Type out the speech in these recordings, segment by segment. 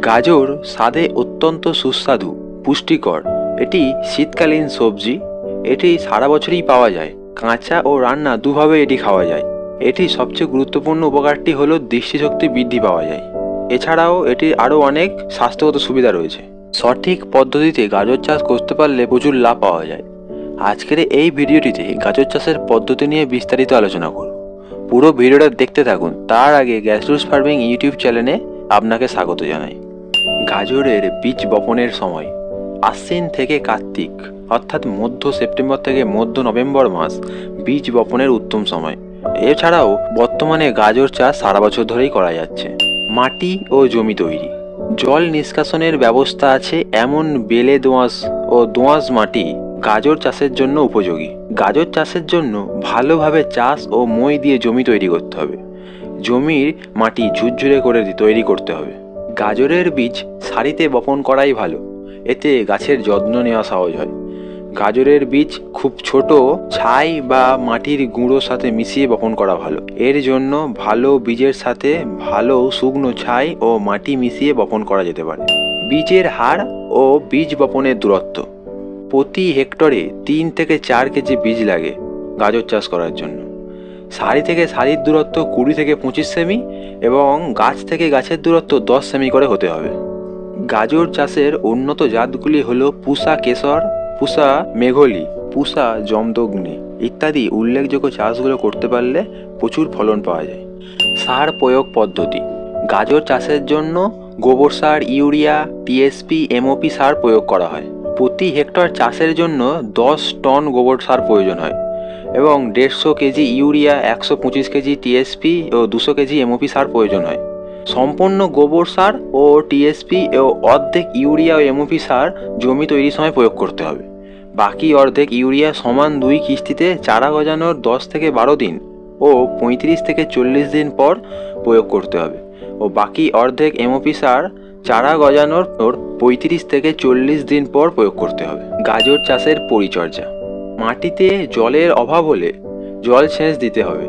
গাজর স্বাদে অত্যন্ত সুস্বাদু, পুষ্টিকর। এটি শীতকালীন সবজি। এটি সারা বছরই পাওয়া যায়। কাঁচা ও রান্না দুভাবে এটি খাওয়া যায়। এটি সবচেয়ে গুরুত্বপূর্ণ উপকারটি হলো দৃষ্টিশক্তি বৃদ্ধি পাওয়া যায়। এছাড়াও এটির আরও অনেক স্বাস্থ্যগত সুবিধা রয়েছে। সঠিক পদ্ধতিতে গাজর চাষ করতে পারলে প্রচুর লাভ পাওয়া যায়। আজকের এই ভিডিওটিতে গাজর চাষের পদ্ধতি নিয়ে বিস্তারিত আলোচনা করব। পুরো ভিডিওটা দেখতে থাকুন। তার আগে গ্যাসরুটস ফার্মিং ইউটিউব চ্যানেলে আপনাকে স্বাগত জানাই। গাজরের বীজ বপনের সময় আশ্বিন থেকে কার্তিক, অর্থাৎ মধ্য সেপ্টেম্বর থেকে মধ্য নভেম্বর মাস বীজ বপনের উত্তম সময়। এছাড়াও বর্তমানে গাজর চাষ সারা বছর ধরেই করা যাচ্ছে। মাটি ও জমি তৈরি। জল নিষ্কাশনের ব্যবস্থা আছে এমন বেলে দোআঁশ ও দোআঁশ মাটি গাজর চাষের জন্য উপযোগী। গাজর চাষের জন্য ভালোভাবে চাষ ও মই দিয়ে জমি তৈরি করতে হবে। জমির মাটি ঝুরঝুরে করে তৈরি করতে হবে। গাজরের বীজ সারিতে বপন করাই ভালো, এতে গাছের যত্ন নেওয়া সহজ হয়। গাজরের বীজ খুব ছোট ছাই বা মাটির গুঁড়োর সাথে মিশিয়ে বপন করা ভালো। এর জন্য ভালো বীজের সাথে ভালো শুকনো ছাই ও মাটি মিশিয়ে বপন করা যেতে পারে। বীজের হার ও বীজ বপনের দূরত্ব। প্রতি হেক্টরে 3 থেকে 4 কেজি বীজ লাগে গাজর চাষ করার জন্য। সারি থেকে সারির দূরত্ব 20 থেকে 25 সেমি এবং গাছ থেকে গাছের দূরত্ব 10 সেমি করে হতে হবে। গাজর চাষের উন্নত জাতগুলি হলো পুসা কেশর, পুসা মেঘলি, পুসা জমদগ্নি ইত্যাদি। উল্লেখযোগ্য চাষগুলো করতে পারলে প্রচুর ফলন পাওয়া যায়। সার প্রয়োগ পদ্ধতি। গাজর চাষের জন্য গোবর সার, ইউরিয়া, টিএসপি, এমওপি সার প্রয়োগ করা হয়। প্রতি হেক্টর চাষের জন্য 10 টন গোবর সার প্রয়োজন হয় এবং 150 কেজি ইউরিয়া, 125 কেজি টিএসপি ও 200 কেজি এমওপি সার প্রয়োজন হয়। সম্পূর্ণ গোবর সার ও টিএসপি ও অর্ধেক ইউরিয়া ও এমওপি সার জমি তৈরির সময় প্রয়োগ করতে হবে। বাকি অর্ধেক ইউরিয়া সমান 2 কিস্তিতে চারা গজানোর 10 থেকে 12 দিন ও 35 থেকে 40 দিন পর প্রয়োগ করতে হবে ও বাকি অর্ধেক এমওপি সার চারা গজানোর 35 থেকে 40 দিন পর প্রয়োগ করতে হবে। গাজর চাষের পরিচর্যা। মাটিতে জলের অভাব হলে জল সেচ দিতে হবে।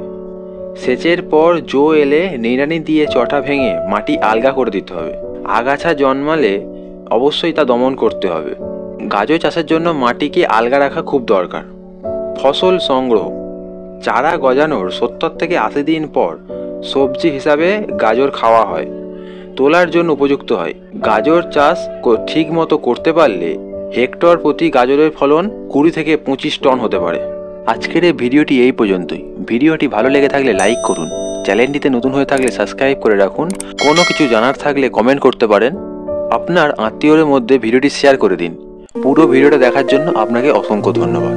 সেচের পর জো এলে নিড়ানি দিয়ে চটা ভেঙে মাটি আলগা করে দিতে হবে। আগাছা জন্মালে অবশ্যই তা দমন করতে হবে। গাজর চাষের জন্য মাটিকে আলগা রাখা খুব দরকার। ফসল সংগ্রহ। চারা গজানোর 70 থেকে 80 দিন পর সবজি হিসাবে গাজর খাওয়া হয়, তোলার জন্য উপযুক্ত হয়। গাজর চাষ ঠিক মতো করতে পারলে হেক্টর প্রতি গাজরের ফলন 20 থেকে 25 টন হতে পারে। আজকের এই ভিডিওটি এই পর্যন্তই। ভিডিওটি ভালো লেগে থাকলে লাইক করুন। চ্যানেলটিতে নতুন হয়ে থাকলে সাবস্ক্রাইব করে রাখুন। কোনো কিছু জানার থাকলে কমেন্ট করতে পারেন। আপনার আত্মীয়দের মধ্যে ভিডিওটি শেয়ার করে দিন। পুরো ভিডিওটা দেখার জন্য আপনাকে অসংখ্য ধন্যবাদ।